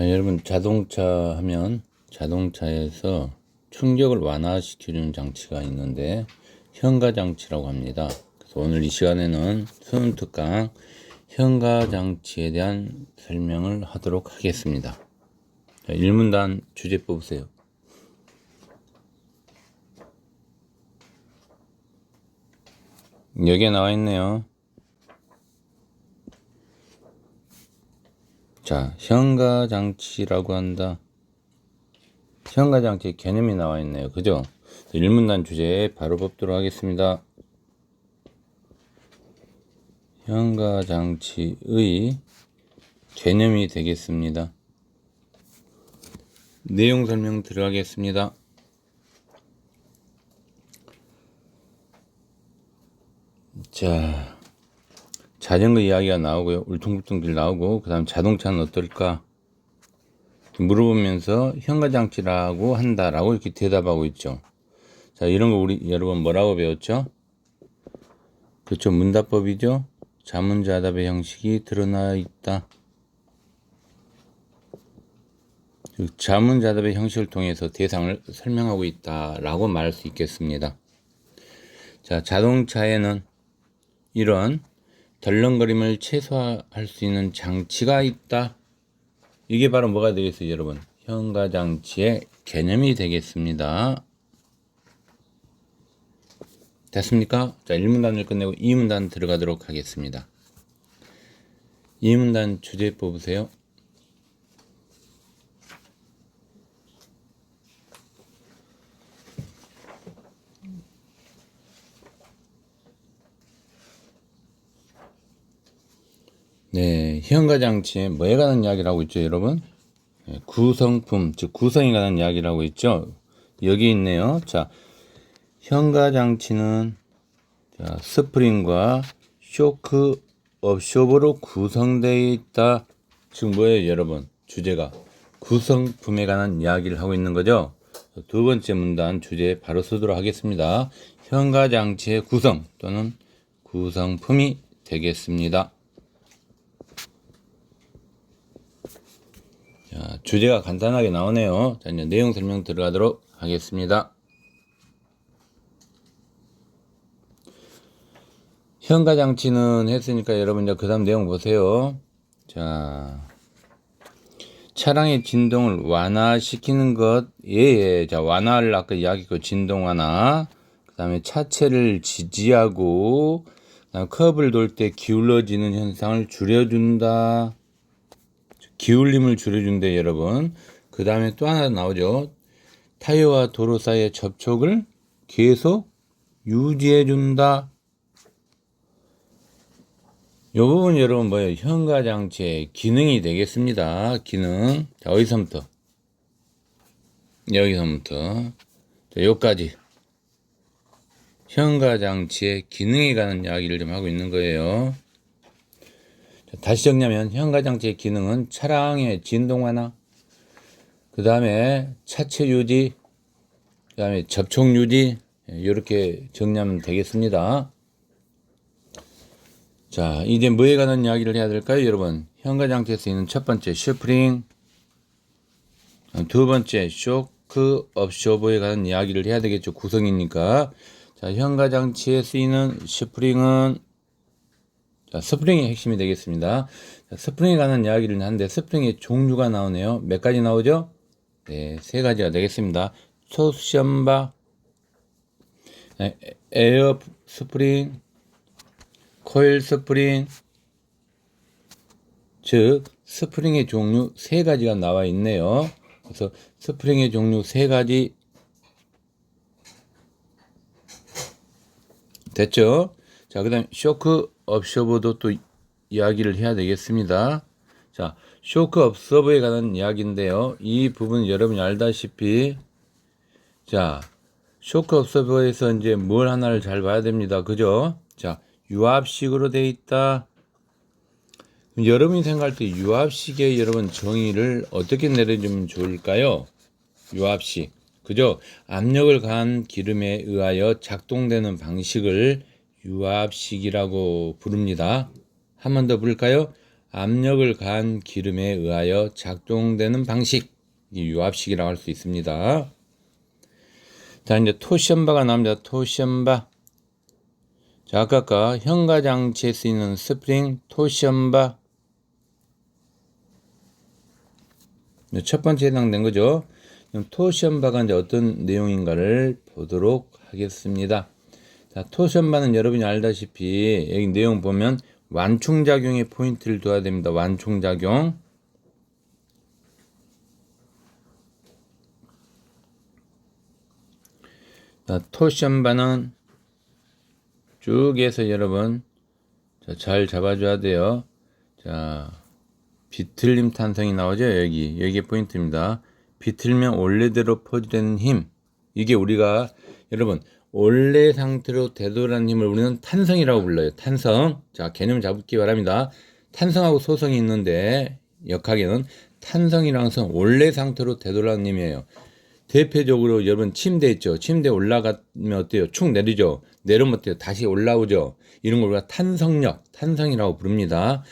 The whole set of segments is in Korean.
자, 여러분, 자동차 하면 자동차에서 충격을 완화시켜주는 장치가 있는데 현가 장치라고 합니다. 그래서 오늘 이 시간에는 수능 특강 현가 장치에 대한 설명을 하도록 하겠습니다. 자, 1문단 주제 뽑으세요. 여기에 나와 있네요. 자, 현가 장치라고 한다. 현가 장치 개념이 나와 있네요. 그죠? 1문단 주제에 바로 뽑도록 하겠습니다. 현가 장치의 개념이 되겠습니다. 내용 설명 들어가겠습니다. 자, 자전거 이야기가 나오고요. 울퉁불퉁들 나오고, 그 다음 자동차는 어떨까? 물어보면서 현가장치라고 한다라고 이렇게 대답하고 있죠. 자, 이런 거 우리 여러분 뭐라고 배웠죠? 그렇죠. 문답법이죠. 자문자답의 형식이 드러나 있다. 자문자답의 형식을 통해서 대상을 설명하고 있다라고 말할 수 있겠습니다. 자, 자동차에는 이런 덜렁거림을 최소화할 수 있는 장치가 있다. 이게 바로 뭐가 되겠어요, 여러분? 현가장치의 개념이 되겠습니다. 됐습니까? 자, 1문단을 끝내고 2문단 들어가도록 하겠습니다. 2문단 주제 뽑으세요. 네, 현가장치에 뭐에 관한 이야기를 하고 있죠, 여러분? 네, 구성품, 즉 구성에 관한 이야기를 하고 있죠. 여기 있네요. 자, 현가장치는 자, 스프링과 쇼크 업쇼브로 구성되어 있다. 지금 뭐예요, 여러분? 주제가 구성품에 관한 이야기를 하고 있는 거죠. 두 번째 문단 주제 바로 쓰도록 하겠습니다. 현가장치의 구성 또는 구성품이 되겠습니다. 자, 주제가 간단하게 나오네요. 자, 이제 내용 설명 들어가도록 하겠습니다. 현가 장치는 했으니까 여러분 이제 그 다음 내용 보세요. 자, 차량의 진동을 완화시키는 것, 예, 자, 완화를 아까 이야기했고, 진동 완화. 그 다음에 차체를 지지하고, 그다음에 커브를 돌 때 기울어지는 현상을 줄여준다. 기울림을 줄여준대, 여러분. 그 다음에 또 하나 나오죠. 타이어와 도로 사이의 접촉을 계속 유지해준다. 이 부분 여러분 뭐예요? 현가장치의 기능이 되겠습니다. 기능. 자, 어디서부터? 여기서부터. 자, 여기까지. 현가장치의 기능에 관한 이야기를 좀 하고 있는 거예요. 자, 다시 정리하면 현가장치의 기능은 차량의 진동 완화, 그 다음에 차체 유지, 그 다음에 접촉 유지, 이렇게 정리하면 되겠습니다. 자, 이제 뭐에 관한 이야기를 해야 될까요, 여러분? 현가장치에 쓰이는 첫 번째 스프링, 두 번째 쇼크 업쇼버에 관한 이야기를 해야 되겠죠. 구성이니까. 자, 현가장치에 쓰이는 스프링은 자, 스프링이 핵심이 되겠습니다. 자, 스프링에 관한 이야기를 하는데 스프링의 종류가 나오네요. 몇 가지 나오죠? 네, 세 가지가 되겠습니다. 토션바, 에어 스프링, 코일 스프링, 즉 스프링의 종류 세 가지가 나와 있네요. 그래서 스프링의 종류 세 가지 됐죠? 자, 그다음 쇼크 업셔버도 또 이야기를 해야 되겠습니다. 자, 쇼크 업서버에 관한 이야기인데요. 이 부분 여러분이 알다시피 자, 쇼크 업서버에서 이제 뭘 하나를 잘 봐야 됩니다. 그죠? 자, 유압식으로 되어 있다. 여러분이 생각할 때 유압식의 여러분 정의를 어떻게 내려주면 좋을까요? 유압식. 그죠? 압력을 가한 기름에 의하여 작동되는 방식을 유압식이라고 부릅니다. 한 번 더 부를까요? 압력을 가한 기름에 의하여 작동되는 방식, 이 유압식이라고 할 수 있습니다. 자, 이제 토션바가 나옵니다. 토션바. 자, 아까 현가장치에 쓰이는 스프링 토션바. 첫 번째 해당된 거죠. 그럼 토션바가 이제 어떤 내용인가를 보도록 하겠습니다. 자, 토션바는 여러분이 알다시피 여기 내용 보면 완충작용에 포인트를 둬야 됩니다. 완충작용. 자, 토션바는 쭉 해서 여러분 잘 잡아줘야 돼요. 자, 비틀림 탄성이 나오죠. 여기에 포인트입니다. 비틀면 원래대로 포즈되는 힘. 이게 우리가 여러분 원래 상태로 되돌아가는 힘을 우리는 탄성이라고 불러요. 탄성. 자, 개념 잡기 바랍니다. 탄성하고 소성이 있는데 역학에는 탄성이라는 것은 원래 상태로 되돌아가는 힘이에요. 대표적으로 여러분 침대 있죠. 침대 올라가면 어때요? 축 내리죠. 내려오면 어때요? 다시 올라오죠. 이런 걸 우리가 탄성력, 탄성이라고 부릅니다.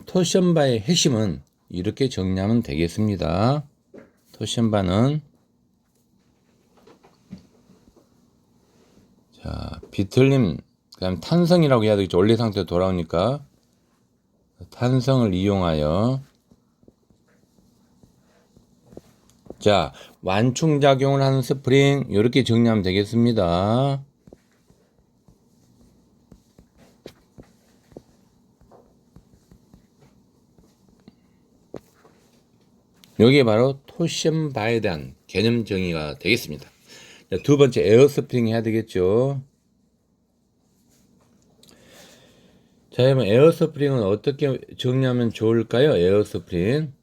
토션바의 핵심은 이렇게 정리하면 되겠습니다. 토션바는 자, 비틀림, 그다음 탄성이라고 해야 되겠죠. 원래 상태로 돌아오니까 탄성을 이용하여 자, 완충작용을 하는 스프링 이렇게 정리하면 되겠습니다. 여기에 바로 토션바에 대한 개념 정의가 되겠습니다. 자, 두 번째 에어스프링 해야 되겠죠. 자, 그러면 에어스프링은 어떻게 정리하면 좋을까요? 에어스프링은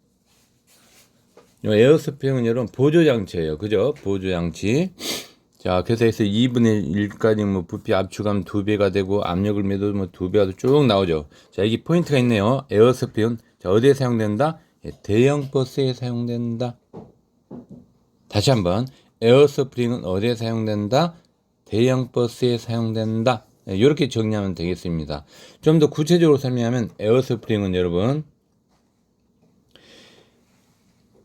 여러분 보조장치예요. 그죠? 보조장치. 자, 그래서 2분의 1까지 뭐 부피 압축하면 2배가 되고 압력을 매도 뭐 2배가 쭉 나오죠. 자, 이게 포인트가 있네요. 에어스프링은 자, 어디에 사용된다? 대형 버스에 사용된다. 다시 한번 에어스프링은 어디에 사용된다? 대형 버스에 사용된다. 이렇게 정리하면 되겠습니다. 좀 더 구체적으로 설명하면 에어스프링은 여러분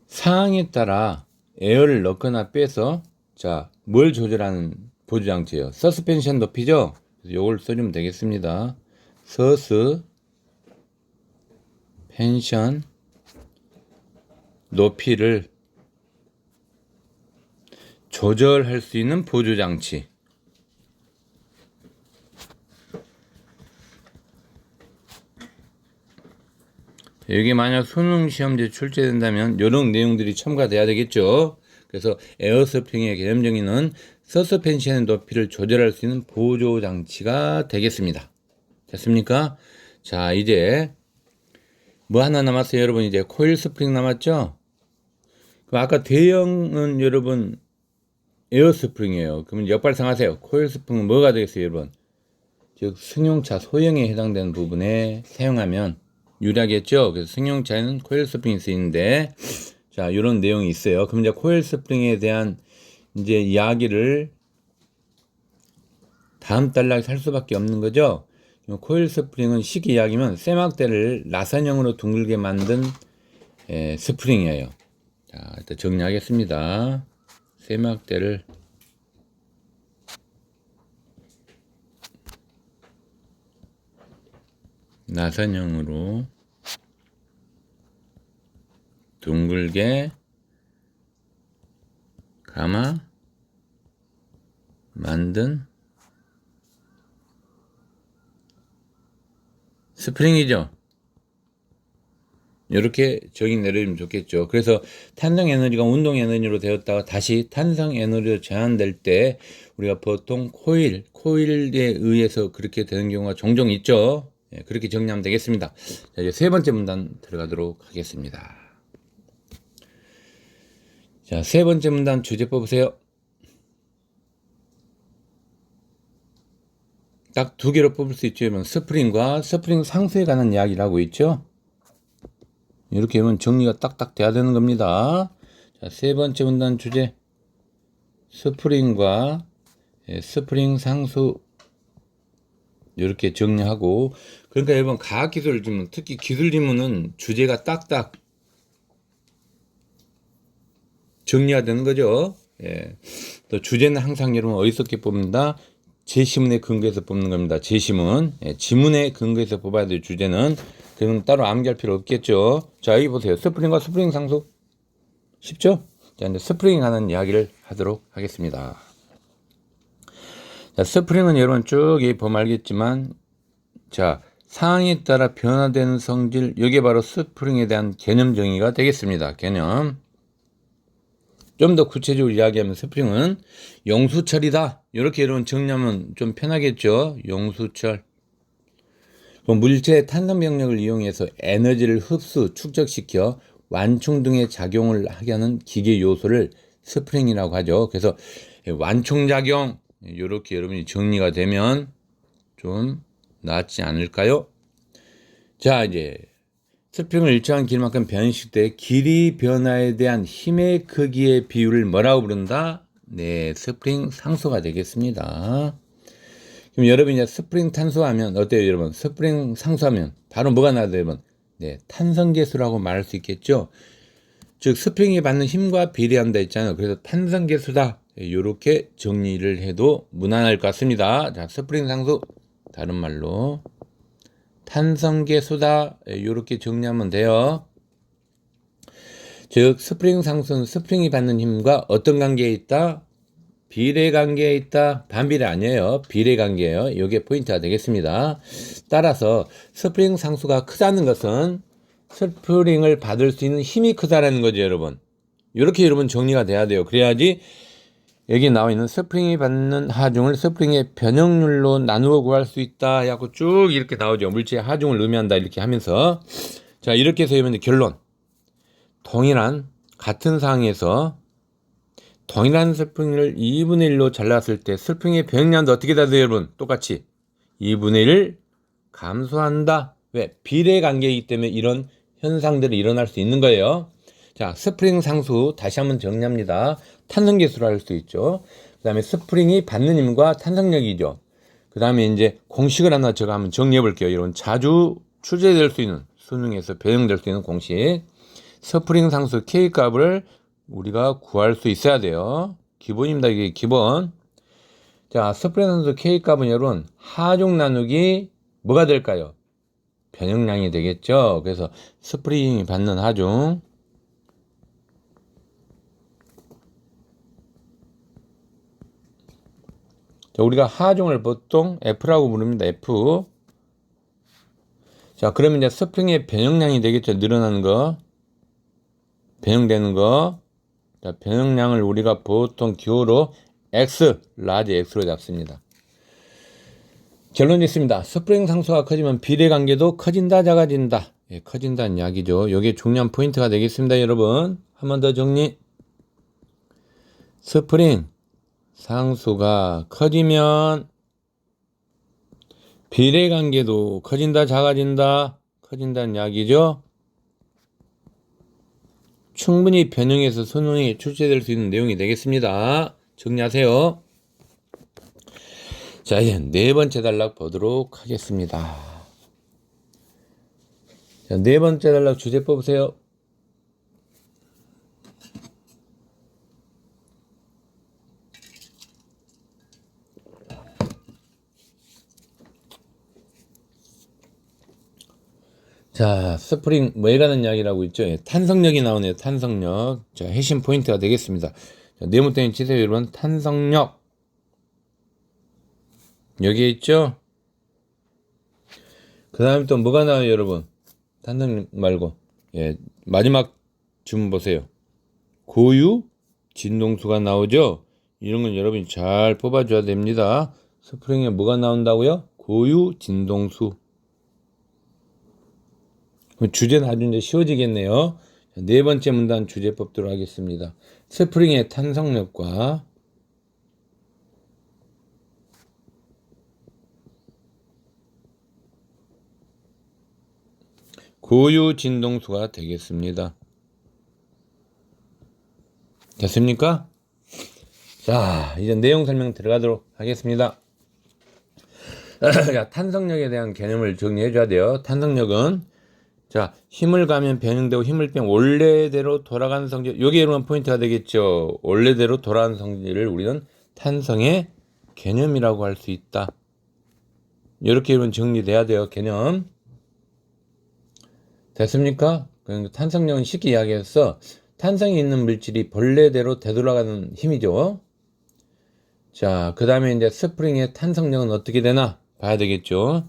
상황에 따라 에어를 넣거나 빼서 자, 뭘 조절하는 보조장치예요. 서스펜션 높이죠. 그래서 이걸 써주면 되겠습니다. 서스펜션 높이를 조절할 수 있는 보조장치. 여기 만약 수능 시험지에 출제된다면 이런 내용들이 첨가돼야 되겠죠. 그래서 에어스프링의 개념 정의는 서스펜션의 높이를 조절할 수 있는 보조 장치가 되겠습니다. 됐습니까? 자, 이제 뭐 하나 남았어요, 여러분. 이제 코일 스프링 남았죠? 그럼 아까 대형은 여러분 에어스프링이에요. 그러면 역발상하세요. 코일 스프링은 뭐가 되겠어요, 여러분? 즉 승용차 소형에 해당되는 부분에 사용하면 유리하겠죠. 그래서 승용차에는 코일 스프링이 쓰이는데 자, 이런 내용이 있어요. 그럼 이제 코일 스프링에 대한 이제 이야기를 다음 단락에 살 수밖에 없는 거죠. 코일 스프링은 쉽게 이야기하면 쇠막대를 나선형으로 둥글게 만든 스프링이에요. 자, 일단 정리하겠습니다. 쇠막대를 나선형으로 둥글게 감아 만든 스프링이죠. 이렇게 정의 내려주면 좋겠죠. 그래서 탄성 에너지가 운동 에너지로 되었다가 다시 탄성 에너지로 전환될 때 우리가 보통 코일에 의해서 그렇게 되는 경우가 종종 있죠. 그렇게 정리하면 되겠습니다. 자, 이제 세 번째 문단 들어가도록 하겠습니다. 자, 세 번째 문단 주제 뽑으세요. 딱 두 개로 뽑을 수 있죠. 스프링과 스프링 상수에 관한 이야기를 하고 있죠. 이렇게 하면 정리가 딱딱 돼야 되는 겁니다. 자, 세 번째 문단 주제 스프링과 스프링 상수 이렇게 정리하고, 그러니까 여러분 과학기술 지문, 특히 기술 지문은 주제가 딱딱 정리가 되는 거죠. 예. 또 주제는 항상 여러분 어디서게 뽑는다? 제시문에 근거해서 뽑는 겁니다. 제시문. 예. 지문에 근거해서 뽑아야 될 주제는. 그럼 따로 암기할 필요 없겠죠. 자, 여기 보세요. 스프링과 스프링 상수. 쉽죠? 자, 이제 스프링 하는 이야기를 하도록 하겠습니다. 자, 스프링은 여러분 쭉 보면 알겠지만, 자, 상황에 따라 변화되는 성질, 이게 바로 스프링에 대한 개념 정의가 되겠습니다. 개념. 좀 더 구체적으로 이야기하면 스프링은 용수철이다. 이렇게 여러분 정리하면 좀 편하겠죠. 용수철. 물체의 탄성 병력을 이용해서 에너지를 흡수, 축적시켜 완충 등의 작용을 하게 하는 기계 요소를 스프링이라고 하죠. 그래서 완충작용, 이렇게 여러분이 정리가 되면 좀 낫지 않을까요? 자, 이제 스프링을 일정한 길만큼 변식돼 길이 변화에 대한 힘의 크기의 비율을 뭐라고 부른다? 네, 스프링 상수가 되겠습니다. 그럼 여러분 이제 스프링 탄수하면 어때요, 여러분? 스프링 상수하면 바로 뭐가 나와요, 여러분? 네, 탄성계수라고 말할 수 있겠죠. 즉 스프링이 받는 힘과 비례한다 했잖아요. 그래서 탄성계수다. 이렇게 정리를 해도 무난할 것 같습니다. 자, 스프링 상수 다른 말로 탄성계수다. 이렇게 정리하면 돼요. 즉 스프링 상수는 스프링이 받는 힘과 어떤 관계에 있다? 비례 관계에 있다. 반비례 아니에요. 비례 관계예요. 이게 포인트가 되겠습니다. 따라서 스프링 상수가 크다는 것은 스프링을 받을 수 있는 힘이 크다라는 거죠, 여러분. 이렇게 여러분 정리가 돼야 돼요. 그래야지 여기 나와 있는 스프링이 받는 하중을 스프링의 변형률로 나누어 구할 수 있다. 해갖고 쭉 이렇게 나오죠. 물체의 하중을 의미한다. 이렇게 하면서. 자, 이렇게 해서 여러분 결론. 동일한 같은 상황에서 동일한 스프링을 2분의 1로 잘랐을 때 스프링의 변형량도 어떻게 돼요, 여러분? 똑같이 2분의 1 감소한다. 왜? 비례 관계이기 때문에 이런 현상들이 일어날 수 있는 거예요. 자, 스프링 상수 다시 한번 정리합니다. 탄성계수로 할 수 있죠. 그 다음에 스프링이 받는 힘과 탄성력이죠. 그 다음에 이제 공식을 하나 제가 한번 정리해 볼게요. 이런 자주 출제될 수 있는 수능에서 변형될 수 있는 공식. 스프링 상수 K 값을 우리가 구할 수 있어야 돼요. 기본입니다. 이게 기본. 자, 스프링 상수 K 값은 여러분 하중 나누기 뭐가 될까요? 변형량이 되겠죠. 그래서 스프링이 받는 하중 자, 우리가 하중을 보통 F라고 부릅니다. F. 자, 그러면 이제 스프링의 변형량이 되겠죠. 늘어나는 거. 변형되는 거. 자, 변형량을 우리가 보통 기호로 X, 라지 X로 잡습니다. 결론이 있습니다. 스프링 상수가 커지면 비례 관계도 커진다, 작아진다. 예, 커진다는 이야기죠. 이게 중요한 포인트가 되겠습니다, 여러분. 한 번 더 정리. 스프링 상수가 커지면 비례 관계도 커진다, 작아진다. 커진다는 이야기죠. 충분히 변형해서 수능에 출제될 수 있는 내용이 되겠습니다. 정리하세요. 자, 이제 네 번째 단락 보도록 하겠습니다. 자, 네 번째 단락 주제 뽑으세요. 자, 스프링 뭐에 관한 이야기라고 있죠? 예, 탄성력이 나오네요. 탄성력. 자, 핵심 포인트가 되겠습니다. 자, 네모땡이 치세요, 여러분. 탄성력. 여기에 있죠? 그 다음에 또 뭐가 나와요, 여러분? 탄성력 말고. 예, 마지막 주문 보세요. 고유 진동수가 나오죠? 이런 건 여러분이 잘 뽑아줘야 됩니다. 스프링에 뭐가 나온다고요? 고유 진동수. 주제는 아주 이제 쉬워지겠네요. 네 번째 문단 주제 뽑도록 하겠습니다. 스프링의 탄성력과 고유 진동수가 되겠습니다. 됐습니까? 자, 이제 내용 설명 들어가도록 하겠습니다. 자, 탄성력에 대한 개념을 정리해 줘야 돼요. 탄성력은 자, 힘을 가면 변형되고 힘을 빼면 원래대로 돌아가는 성질. 요게 여러분 포인트가 되겠죠. 원래대로 돌아가는 성질을 우리는 탄성의 개념이라고 할 수 있다. 이렇게 여러분 정리돼야 돼요. 개념. 됐습니까? 그러니까 탄성력은 쉽게 이야기해서 탄성이 있는 물질이 본래대로 되돌아가는 힘이죠. 자, 그 다음에 이제 스프링의 탄성력은 어떻게 되나 봐야 되겠죠.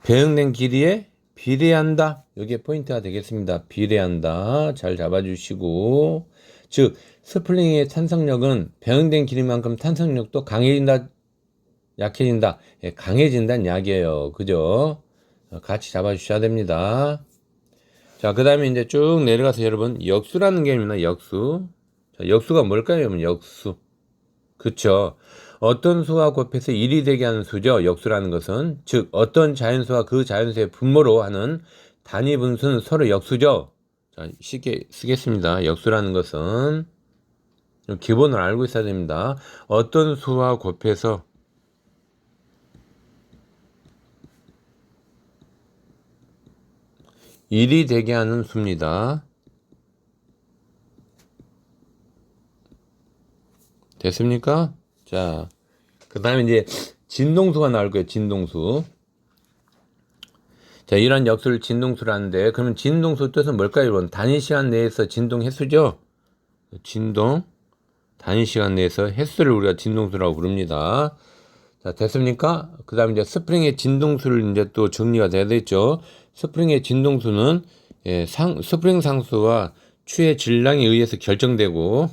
배응된 길이에 비례한다. 이게 포인트가 되겠습니다. 비례한다. 잘 잡아주시고, 즉 스프링의 탄성력은 배응된 길이만큼 탄성력도 강해진다, 약해진다. 예, 강해진다는 이야기예요. 그죠? 같이 잡아주셔야 됩니다. 자, 그 다음에 이제 쭉 내려가서 여러분 역수라는 개념입니다. 역수. 자, 역수가 뭘까요? 여러분 역수. 그쵸? 어떤 수와 곱해서 1이 되게 하는 수죠. 역수라는 것은. 즉 어떤 자연수와 그 자연수의 분모로 하는 단위 분수는 서로 역수죠. 자, 쉽게 쓰겠습니다. 역수라는 것은 기본을 알고 있어야 됩니다. 어떤 수와 곱해서 1이 되게 하는 수입니다. 됐습니까? 자, 그 다음에 이제 진동수가 나올 거예요. 진동수. 자, 이런 역수를 진동수라는데, 그러면 진동수 뜻은 뭘까요, 여러분? 단위 시간 내에서 진동 횟수죠? 진동, 단위 시간 내에서 횟수를 우리가 진동수라고 부릅니다. 자, 됐습니까? 그 다음에 이제 스프링의 진동수를 이제 또 정리가 돼야 되겠죠? 스프링의 진동수는, 예, 스프링 상수와 추의 질량에 의해서 결정되고,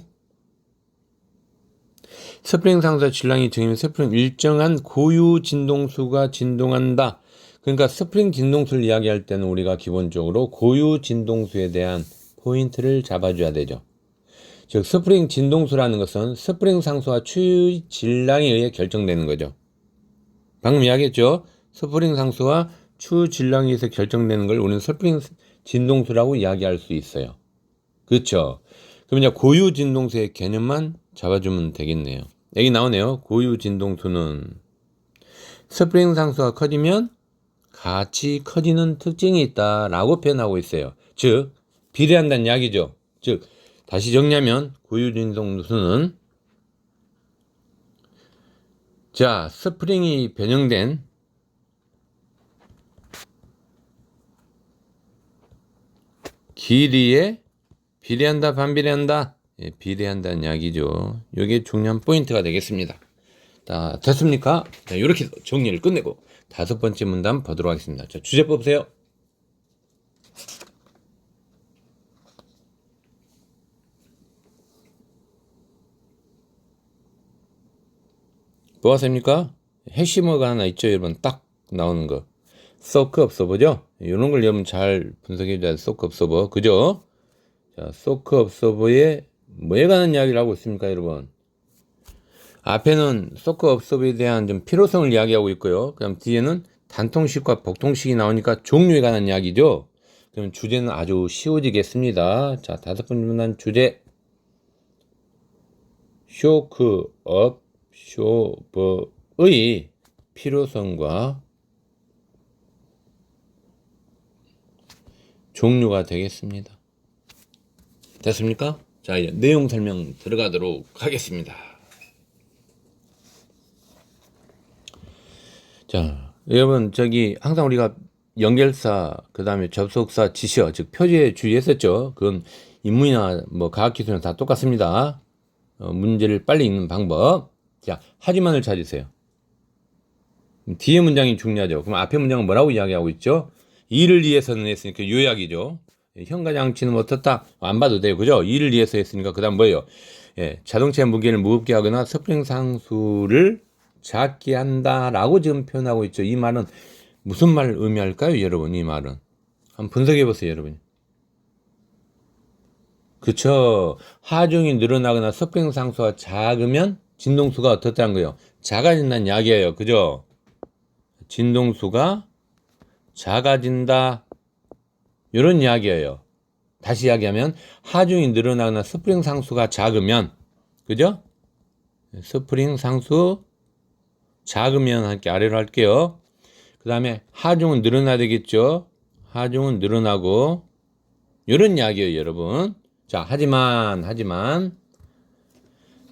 스프링 상수와 질량이 정해진 스프링 일정한 고유 진동수가 진동한다. 그러니까 스프링 진동수를 이야기할 때는 우리가 기본적으로 고유 진동수에 대한 포인트를 잡아줘야 되죠. 즉 스프링 진동수라는 것은 스프링 상수와 추의 질량에 의해 결정되는 거죠. 방금 이야기했죠. 스프링 상수와 추 질량에 의해서 결정되는 걸 우리는 스프링 진동수라고 이야기할 수 있어요. 그렇죠. 그럼 이제 고유 진동수의 개념만 잡아주면 되겠네요. 여기 나오네요. 고유 진동수는 스프링 상수가 커지면 같이 커지는 특징이 있다라고 표현하고 있어요. 즉 비례한다는 이야기죠. 즉 다시 정리하면 고유 진동수는 자 스프링이 변형된 길이에 비례한다 반비례한다. 예, 비례한다는 이야기죠. 이게 중요한 포인트가 되겠습니다. 자, 됐습니까? 자, 이렇게 정리를 끝내고 5번째 문단 보도록 하겠습니다. 자, 주제 뽑으세요. 뭐 하십니까? 핵심어가 하나 있죠, 여러분. 딱 나오는 거. 소크 업서버죠? 이런 걸 여러분 잘 분석해 줘야 돼. 소크 업서버. 그죠? 자, 소크 업서버에 뭐에 관한 이야기를 하고 있습니까, 여러분? 앞에는 소크 업서버에 대한 좀 필요성을 이야기하고 있고요. 그다음 뒤에는 단통식과 복통식이 나오니까 종류에 관한 이야기죠. 그럼 주제는 아주 쉬워지겠습니다. 자, 5번째 문단 주제. 쇼크 업쇼버의 필요성과 종류가 되겠습니다. 됐습니까? 자, 이제 내용 설명 들어가도록 하겠습니다. 자, 여러분, 저기, 항상 우리가 연결사, 그 다음에 접속사, 지시어, 즉, 표지에 주의했었죠. 그건 인문이나 뭐 과학기술은 다 똑같습니다. 문제를 빨리 읽는 방법. 자, 하지만을 찾으세요. 뒤에 문장이 중요하죠. 그럼 앞에 문장은 뭐라고 이야기하고 있죠? 이를 위해서는 했으니까 요약이죠. 현가장치는 어떻다? 안 봐도 돼요. 그죠? 이를 위해서 했으니까 그 다음 뭐예요? 예, 자동차의 무게를 무겁게 하거나 스프링 상수를 작게 한다라고 지금 표현하고 있죠. 이 말은 무슨 말을 의미할까요, 여러분? 이 말은 한번 분석해 보세요, 여러분. 그쵸? 하중이 늘어나거나 스프링 상수가 작으면 진동수가 어떻다는 거예요? 작아진다는 이야기예요. 그죠? 진동수가 작아진다. 이런 이야기예요. 다시 이야기하면 하중이 늘어나거나 스프링 상수가 작으면, 그죠? 스프링 상수 작으면 할게 아래로 할게요. 그 다음에 하중은 늘어나야 되겠죠. 하중은 늘어나고 이런 이야기예요, 여러분. 자, 하지만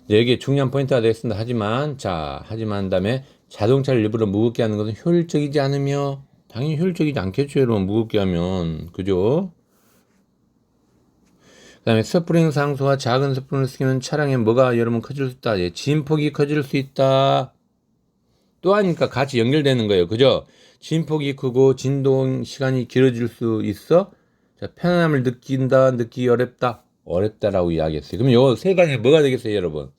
여기에 중요한 포인트가 되겠습니다. 하지만 다음에 자동차를 일부러 무겁게 하는 것은 효율적이지 않으며 당연히 효율적이지 않겠죠, 여러분. 무겁게 하면 그죠? 그 다음에 스프링 상수와 작은 스프링을 쓰면 차량에 뭐가 여러분 커질 수 있다. 예, 진폭이 커질 수 있다. 또 하니까 같이 연결되는 거예요. 그죠? 진폭이 크고 진동 시간이 길어질 수 있어. 자, 편안함을 느끼기 어렵다. 어렵다라고 이야기했어요. 그럼 요 세 가지 뭐가 되겠어요, 여러분?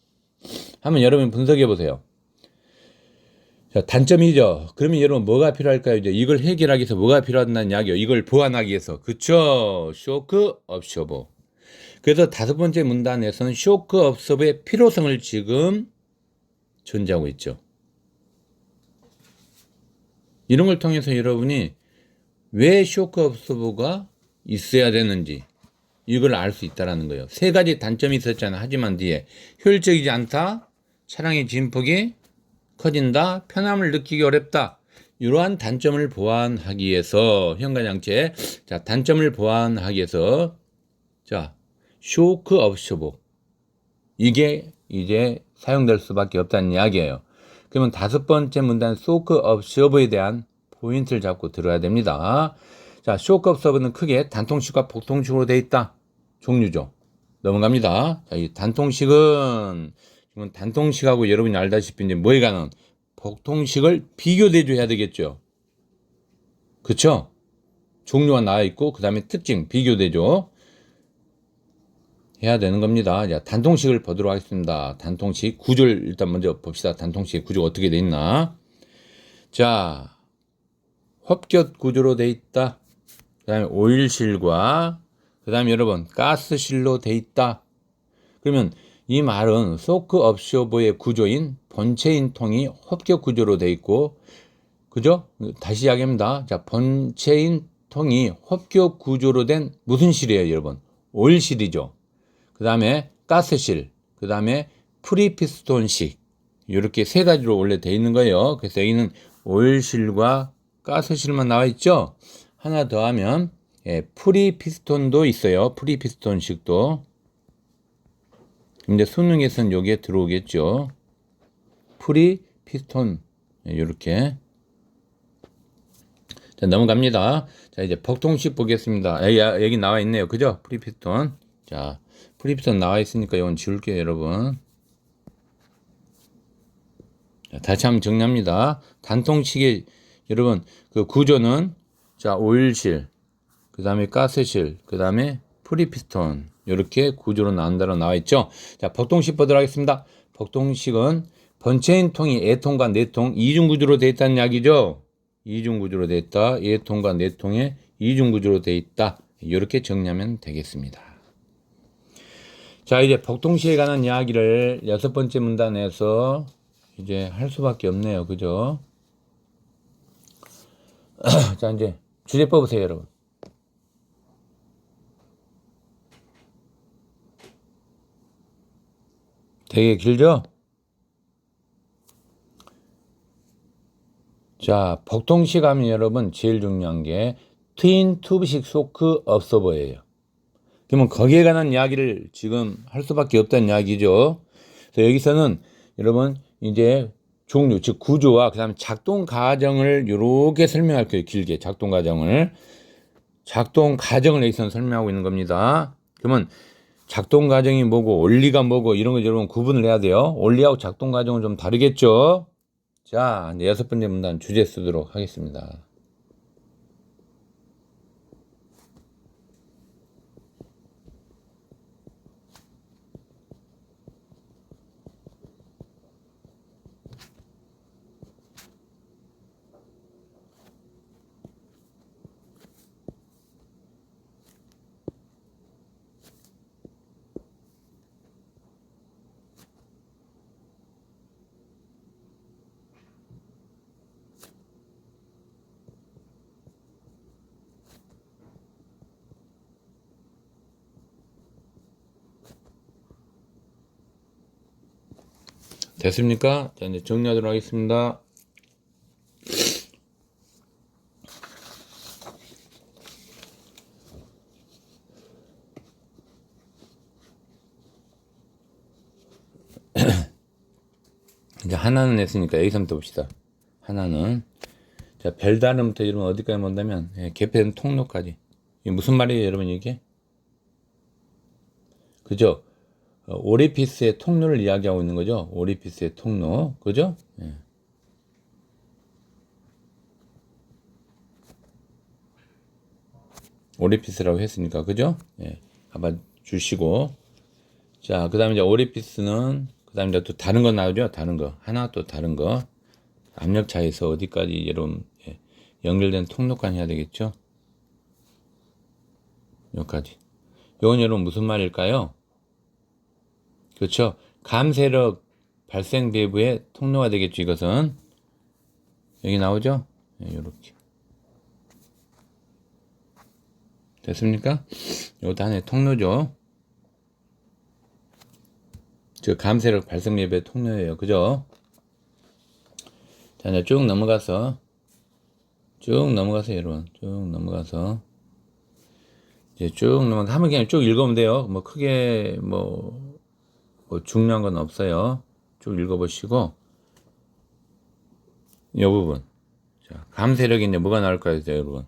한번 여러분 분석해 보세요. 자, 단점이죠. 그러면 여러분 뭐가 필요할까요? 이제 이걸 해결하기 위해서 뭐가 필요하다는 이야기요. 이걸 보완하기 위해서. 그쵸? 쇼크 업셔버. 그래서 다섯 번째 문단에서는 쇼크 업서버의 필요성을 지금 전제하고 있죠. 이런 걸 통해서 여러분이 왜 쇼크 업서버가 있어야 되는지 이걸 알 수 있다는 거예요. 세 가지 단점이 있었잖아. 하지만 뒤에 효율적이지 않다. 차량의 진폭이 커진다. 편함을 느끼기 어렵다. 이러한 단점을 보완하기 위해서 현관장치에 자 단점을 보완하기 위해서 자 쇼크 업셔버 이게 이제 사용될 수밖에 없다는 이야기예요. 그러면 다섯 번째 문단 쇼크 업서버에 대한 포인트를 잡고 들어야 됩니다. 자, 쇼크 업서버는 크게 단통식과 복통식으로 되어 있다. 종류죠. 넘어갑니다. 자, 이 단통식은 지금 단통식하고 여러분이 알다시피 이제 뭐에 관한 복통식을 비교대조해야 되겠죠. 그쵸? 종류가 나와 있고 그 다음에 특징 비교대조 해야 되는 겁니다. 자, 단통식을 보도록 하겠습니다. 단통식 구조를 일단 먼저 봅시다. 단통식 구조가 어떻게 돼 있나. 자, 홑곁 구조로 돼 있다. 그 다음에 오일실과 그 다음에 여러분 가스실로 돼 있다. 그러면 이 말은 소크 업쇼버의 구조인 본체인 통이 홑곁 구조로 돼 있고 그죠? 다시 이야기합니다. 자, 본체인 통이 홑곁 구조로 된 무슨 실이에요, 여러분? 오일실이죠. 그 다음에 가스실, 그 다음에 프리피스톤식 이렇게 세 가지로 원래 되어 있는 거예요. 그래서 여기는 오일실과 가스실만 나와 있죠. 하나 더 하면 프리피스톤도 있어요. 프리피스톤식도. 근데 수능에서는 여기에 들어오겠죠. 프리피스톤 이렇게. 자, 넘어갑니다. 자, 이제 복통식 보겠습니다. 여기 나와 있네요. 그죠? 프리피스톤. 자, 프리피스톤 나와 있으니까 이건 지울게요, 여러분. 자, 다시 한번 정리합니다. 단통식의 여러분 그 구조는 자, 오일실, 그 다음에 가스실, 그 다음에 프리피스톤 이렇게 구조로 나온다고 나와 있죠. 자, 복통식 보도록 하겠습니다. 복통식은 본체인 통이 A통과 내통 이중 구조로 되어 있다는 이야기죠. 이중 구조로 되어 있다. A통과 내통의 이중 구조로 되어 있다. 이렇게 정리하면 되겠습니다. 자, 이제 복통식에 관한 이야기를 여섯 번째 문단에서 이제 할 수밖에 없네요. 그죠? 자, 이제 주제 뽑으세요, 여러분. 되게 길죠? 자, 복통식 하면 여러분 제일 중요한 게 트윈 튜브식 쇼크 업서버예요. 그러면 거기에 관한 이야기를 지금 할 수밖에 없다는 이야기죠. 그래서 여기서는 여러분 이제 종류, 즉 구조와 그 다음에 작동 과정을 이렇게 설명할 거예요. 길게 작동 과정을. 작동 과정을 여기서는 설명하고 있는 겁니다. 그러면 작동 과정이 뭐고 원리가 뭐고 이런 거 여러분 구분을 해야 돼요. 원리하고 작동 과정은 좀 다르겠죠. 자, 이제 여섯 번째 문단 주제 쓰도록 하겠습니다. 됐습니까? 자, 이제 정리하도록 하겠습니다. 이제 하나는 했으니까 여기서부터 봅시다. 하나는. 자, 별다름부터 여러분 어디까지 본다면, 개폐된 통로까지. 이게 무슨 말이에요, 여러분, 이게? 그죠? 오리피스의 통로를 이야기하고 있는 거죠. 오리피스의 통로. 그죠? 예. 오리피스라고 했으니까. 그죠? 예. 한번 주시고. 자, 그 다음에 이제 오리피스는, 그 다음에 이제 또 다른 거 나오죠? 다른 거. 하나 또 다른 거. 압력차에서 어디까지 여러분, 연결된 통로까지 해야 되겠죠? 여기까지. 이건 여러분 무슨 말일까요? 그렇죠? 감세력 발생 배부의 통로가 되겠죠, 이것은. 여기 나오죠? 요렇게. 됐습니까? 이것도 하나의 통로죠. 즉, 감세력 발생 배부의 통로예요. 그죠? 자, 이제 쭉 넘어가서, 여러분. 쭉 넘어가서. 이제 쭉 넘어가서, 한번 그냥 쭉 읽으면 돼요. 뭐, 크게, 뭐 중요한 건 없어요. 쭉 읽어보시고, 이 부분. 자, 감세력이 이제 뭐가 나올까요, 여러분?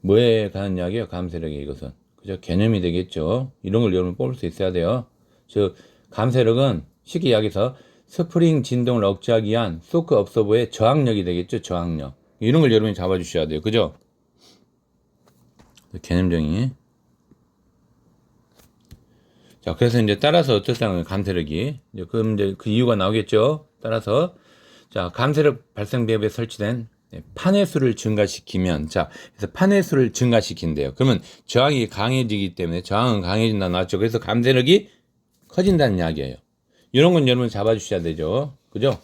뭐에 관한 이야기예요, 감세력이 이것은? 그죠? 개념이 되겠죠. 이런 걸 여러분 뽑을 수 있어야 돼요. 즉, 감세력은 쉽게 이야기해서 스프링 진동을 억제하기 위한 소크 업서버의 저항력이 되겠죠, 저항력. 이런 걸 여러분이 잡아주셔야 돼요. 그죠? 개념정의. 자, 그래서 이제 따라서 어떻다는 감세력이. 그럼 이제 그 이유가 나오겠죠. 따라서. 자, 감세력 발생 배부에 설치된 판의 수를 증가시키면, 자, 그래서 판의 수를 증가시킨대요. 그러면 저항이 강해지기 때문에, 저항은 강해진다 나왔죠. 그래서 감세력이 커진다는 이야기예요. 이런 건 여러분 잡아주셔야 되죠. 그죠?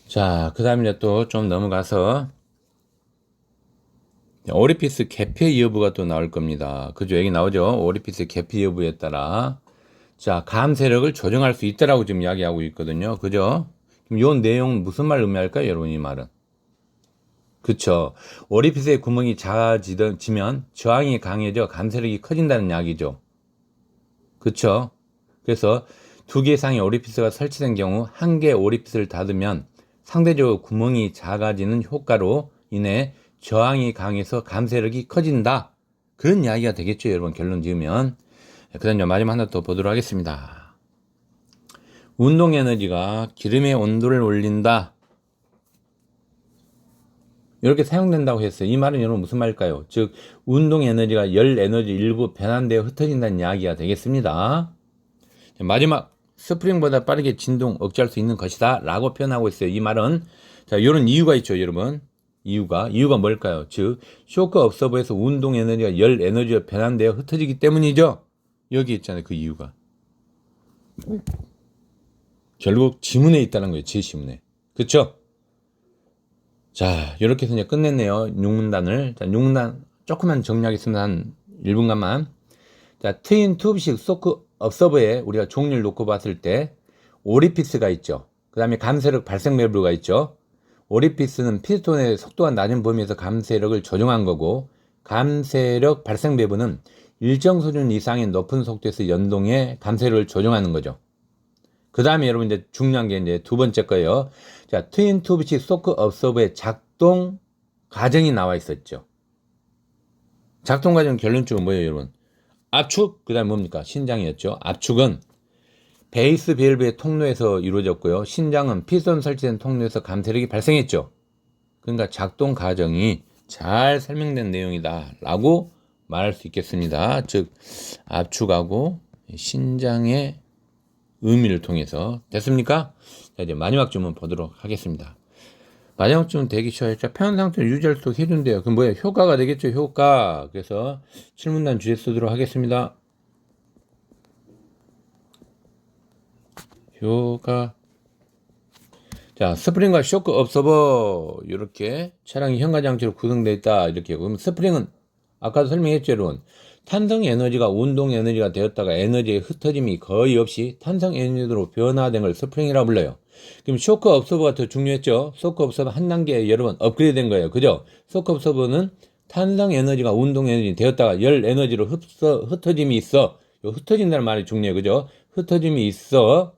자, 그 다음에 이제 또 좀 넘어가서, 오리피스 개폐 여부가 또 나올 겁니다. 그죠? 여기 나오죠? 오리피스 개폐 여부에 따라. 자, 감세력을 조정할 수 있다라고 지금 이야기하고 있거든요. 그죠? 그럼 요 내용은 무슨 말 의미할까요, 여러분, 이 말은? 그쵸. 오리피스의 구멍이 작아지면 저항이 강해져 감세력이 커진다는 이야기죠. 그쵸. 그래서 2개 이상의 오리피스가 설치된 경우 1개 오리피스를 닫으면 상대적으로 구멍이 작아지는 효과로 인해 저항이 강해서 감세력이 커진다. 그런 이야기가 되겠죠, 여러분. 결론 지으면. 그 다음 마지막 하나 더 보도록 하겠습니다. 운동 에너지가 기름의 온도를 올린다. 이렇게 사용된다고 했어요. 이 말은 여러분 무슨 말일까요? 즉, 운동 에너지가 열 에너지 일부 변환되어 흩어진다는 이야기가 되겠습니다. 마지막, 스프링보다 빠르게 진동 억제할 수 있는 것이다 라고 표현하고 있어요. 이 말은. 자, 이런 이유가 있죠, 여러분. 이유가 뭘까요? 즉, 쇼크 업서버에서 운동 에너지가 열 에너지로 변환되어 흩어지기 때문이죠. 여기 있잖아요, 그 이유가. 결국 지문에 있다는 거예요, 제 지문에. 그쵸? 자, 이렇게 해서 이제 끝냈네요. 6문단을. 자, 6문단 조금만 정리하겠습니다. 한 1분간만. 자, 트윈 튜브식 소크 업서버에 우리가 종류를 놓고 봤을 때, 오리피스가 있죠. 그 다음에 감세력 발생 밸브가 있죠. 오리피스는 피스톤의 속도가 낮은 범위에서 감세력을 조정한 거고, 감세력 발생 밸브는 일정 수준 이상의 높은 속도에서 연동해 감세력을 조정하는 거죠. 그 다음에 여러분 이제 중요한 게 이제 두 번째 거예요. 자, 트윈 튜브식 소크 업서버의 작동 과정이 나와 있었죠. 작동 과정 결론적으로 뭐예요, 여러분? 압축, 그 다음에 뭡니까? 신장이었죠. 압축은 베이스 밸브의 통로에서 이루어졌고요. 신장은 피스톤 설치된 통로에서 감세력이 발생했죠. 그러니까 작동 과정이 잘 설명된 내용이다 라고 말할 수 있겠습니다. 즉, 압축하고 신장의 의미를 통해서. 됐습니까? 자, 이제 마지막 주문 보도록 하겠습니다. 마지막 주문 대기 쉬워요. 표현 상태를 유지할 수 있도록 해준대요. 그럼 뭐예요? 효과가 되겠죠, 효과. 그래서 7문단 주제 쓰도록 하겠습니다. 효과. 자, 스프링과 쇼크 업서버, 이렇게 차량이 현가장치로 구성되어 있다. 이렇게. 그럼 스프링은 아까도 설명했죠, 여러분. 탄성 에너지가 운동 에너지가 되었다가 에너지의 흩어짐이 거의 없이 탄성 에너지로 변화된 걸 스프링이라고 불러요. 그럼 쇼크 업서버가 더 중요했죠. 쇼크 업서버 한 단계 여러분 업그레이드 된 거예요. 그죠? 쇼크 업서버는 탄성 에너지가 운동 에너지 되었다가 열 에너지로 흩어짐이 있어. 흩어진다는 말이 중요해요. 그죠? 흩어짐이 있어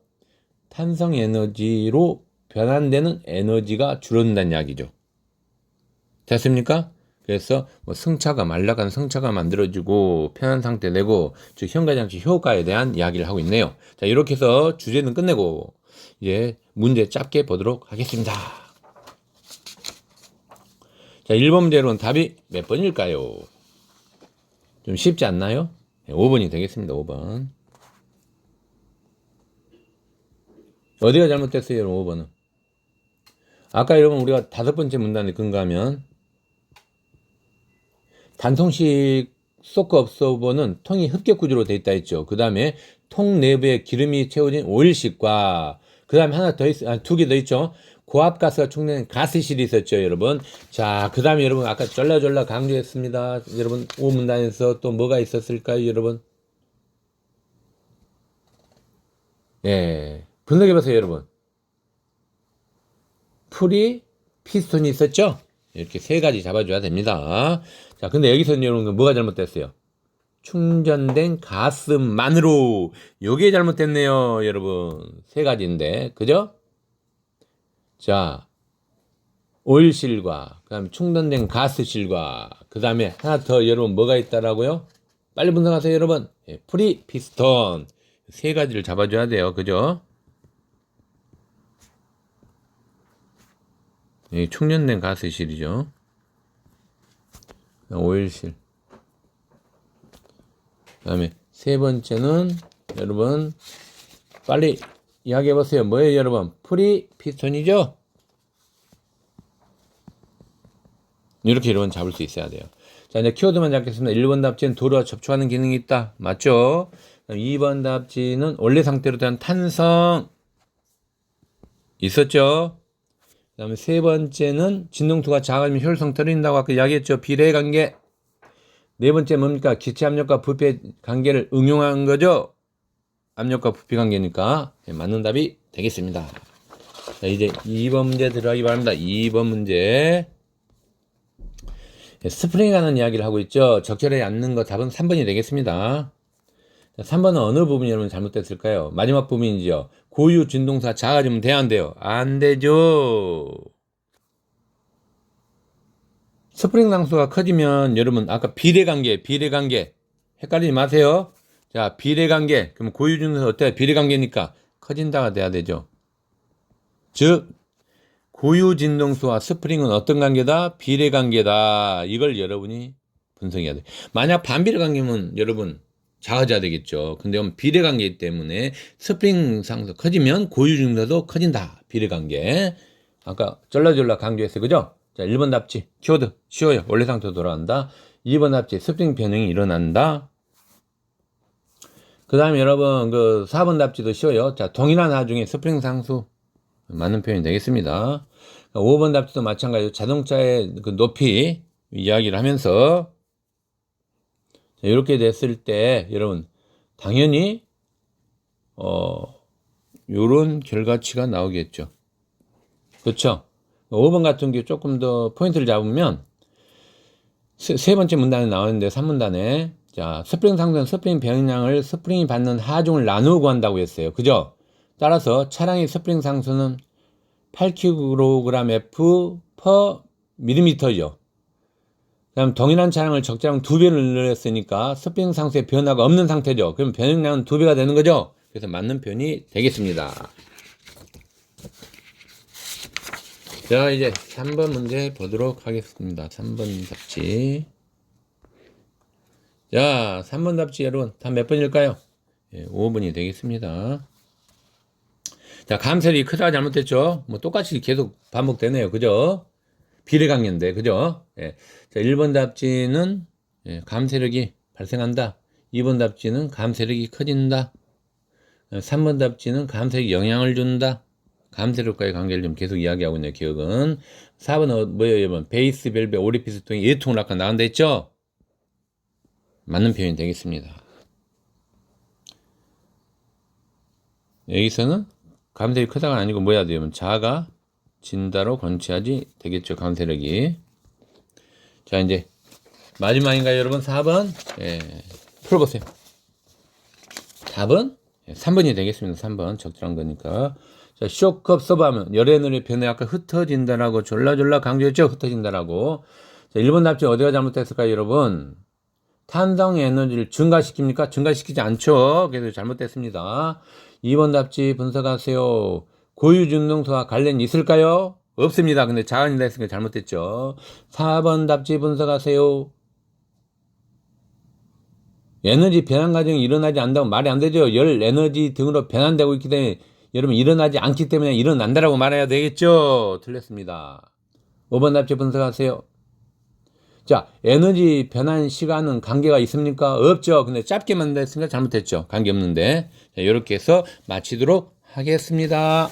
탄성 에너지로 변환되는 에너지가 줄어든다는 이야기죠. 됐습니까? 그래서 뭐 승차가 말라간 승차가 만들어지고 편한 상태 내고 즉 현가장치 효과에 대한 이야기를 하고 있네요. 자, 이렇게 해서 주제는 끝내고 이제 문제 짧게 보도록 하겠습니다. 자, 1번 문제로는 답이 몇 번일까요? 좀 쉽지 않나요? 네, 5번이 되겠습니다. 5번. 어디가 잘못됐어요? 여러분 5번은. 아까 여러분 우리가 5번째 문단에 근거하면 단통식 소크 업소버는 통이 흡격 구조로 되어 있다 했죠. 그 다음에 통 내부에 기름이 채워진 오일식과 그 다음에 하나 더 두 개 더 있죠. 고압가스가 충전된 가스실이 있었죠, 여러분. 자, 그 다음에 여러분 아까 졸라졸라 강조했습니다. 여러분 5문단에서 또 뭐가 있었을까요, 여러분? 예, 분석해보세요, 여러분. 풀이 피스톤이 있었죠? 이렇게 세 가지 잡아줘야 됩니다. 자, 근데 여기서는 여러분 뭐가 잘못됐어요? 충전된 가스만으로 요게 잘못됐네요, 여러분. 세 가지인데, 그죠? 자, 오일실과 그 다음에 충전된 가스실과 그 다음에 하나 더 여러분 뭐가 있다라고요? 빨리 분석하세요, 여러분. 예, 프리 피스톤 세 가지를 잡아줘야 돼요, 그죠? 예, 충전된 가스실이죠. 오일실. 그 다음에 세 번째는 여러분 빨리 이야기해 보세요. 뭐예요, 여러분? 프리 피스톤이죠? 이렇게 여러분 잡을 수 있어야 돼요. 자, 이제 키워드만 잡겠습니다. 1번 답지는 도로와 접촉하는 기능이 있다. 맞죠? 2번 답지는 원래 상태로 된 탄성 있었죠? 그 다음에 세 번째는 진동투가 작아지면 효율성 떨어진다고 아까 이야기했죠. 비례관계. 네 번째 뭡니까? 기체 압력과 부피 관계를 응용한 거죠. 압력과 부피 관계니까 맞는 답이 되겠습니다. 자, 이제 2번 문제 들어가기 바랍니다. 2번 문제. 스프링이라는 이야기를 하고 있죠. 적절하지 않는 거 답은 3번이 되겠습니다. 자, 3번은 어느 부분이 여러분 잘못됐을까요? 마지막 부분이죠. 고유 진동사 작아지면 돼야 안 돼요? 안 되죠. 스프링 상수가 커지면 여러분 아까 비례관계 헷갈리지 마세요. 자, 비례관계 그럼 고유 진동사 어때요? 비례관계니까 커진다가 돼야 되죠. 즉 고유 진동수와 스프링은 어떤 관계다? 비례관계다. 이걸 여러분이 분석해야 돼요. 만약 반비례 관계면 여러분 작아져야 되겠죠. 근데 비례관계이기 때문에 스프링 상수 커지면 고유 진동수도 커진다. 비례관계. 아까 쫄라쫄라 강조했어요. 그죠? 자, 1번 답지 키워드 쉬워요. 원래 상태로 돌아간다. 2번 답지 스프링 변형이 일어난다. 그 다음에 여러분 그 4번 답지도 쉬워요. 자, 동일한 하중에 스프링 상수 맞는 표현이 되겠습니다. 5번 답지도 마찬가지로 자동차의 그 높이 이야기를 하면서 이렇게 됐을 때 여러분 당연히 요런 결과치가 나오겠죠. 그렇죠? 5번 같은 경우 조금 더 포인트를 잡으면 세 번째 문단에 나오는데 3문단에 자, 스프링 상수는 스프링 변형량을 스프링이 받는 하중을 나누어 구한다고 했어요. 그죠? 따라서 차량의 스프링 상수는 8kgf per 밀리미터죠. 그다음 동일한 차량을 적재량 2배를 늘렸으니까 스프링 상수의 변화가 없는 상태죠. 그럼 변형량은 2배가 되는 거죠. 그래서 맞는 표현이 되겠습니다. 자, 이제 3번 문제 보도록 하겠습니다. 3번 답지. 자, 3번 답지 여러분 답 몇 번일까요? 예, 5번이 되겠습니다. 자, 감세력이 크다가 잘못됐죠? 뭐 똑같이 계속 반복되네요. 그죠? 비례관계인데, 그죠? 예. 자, 1번 답지는 예, 감세력이 발생한다. 2번 답지는 감세력이 커진다. 3번 답지는 감세력이 영향을 준다. 감세력과의 관계를 좀 계속 이야기하고 있네요. 기억은. 4번은 뭐예요, 여러분? 베이스 밸브의 오리피스 통이 예통을 아까 나온다 했죠? 맞는 표현이 되겠습니다. 여기서는 가운데력이 크다가 아니고 뭐야 되면 자가 진다로 건치하지 되겠죠. 가운데력이. 자, 이제 마지막인가요, 여러분? 4번. 예, 풀어보세요. 답은 3번이 되겠습니다. 3번. 적절한 거니까. 자, 쇼크업 서브하면 열 에너지 변해 아까 흩어진다라고 졸라졸라 강조했죠. 흩어진다라고. 자, 1번 답지 어디가 잘못됐을까요, 여러분? 탄성 에너지를 증가시킵니까? 증가시키지 않죠. 그래서 잘못됐습니다. 2번 답지 분석하세요. 고유 중동소와 관련이 있을까요? 없습니다. 근데 자연이다 했으니까 잘못됐죠. 4번 답지 분석하세요. 에너지 변환 과정이 일어나지 않는다고 말이 안 되죠. 열 에너지 등으로 변환되고 있기 때문에 여러분 일어나지 않기 때문에 일어난다라고 말해야 되겠죠. 틀렸습니다. 5번 답지 분석하세요. 자, 에너지 변환 시간은 관계가 있습니까? 없죠. 근데 짧게 만든다 했으니까 잘못했죠. 관계 없는데. 자, 이렇게 해서 마치도록 하겠습니다.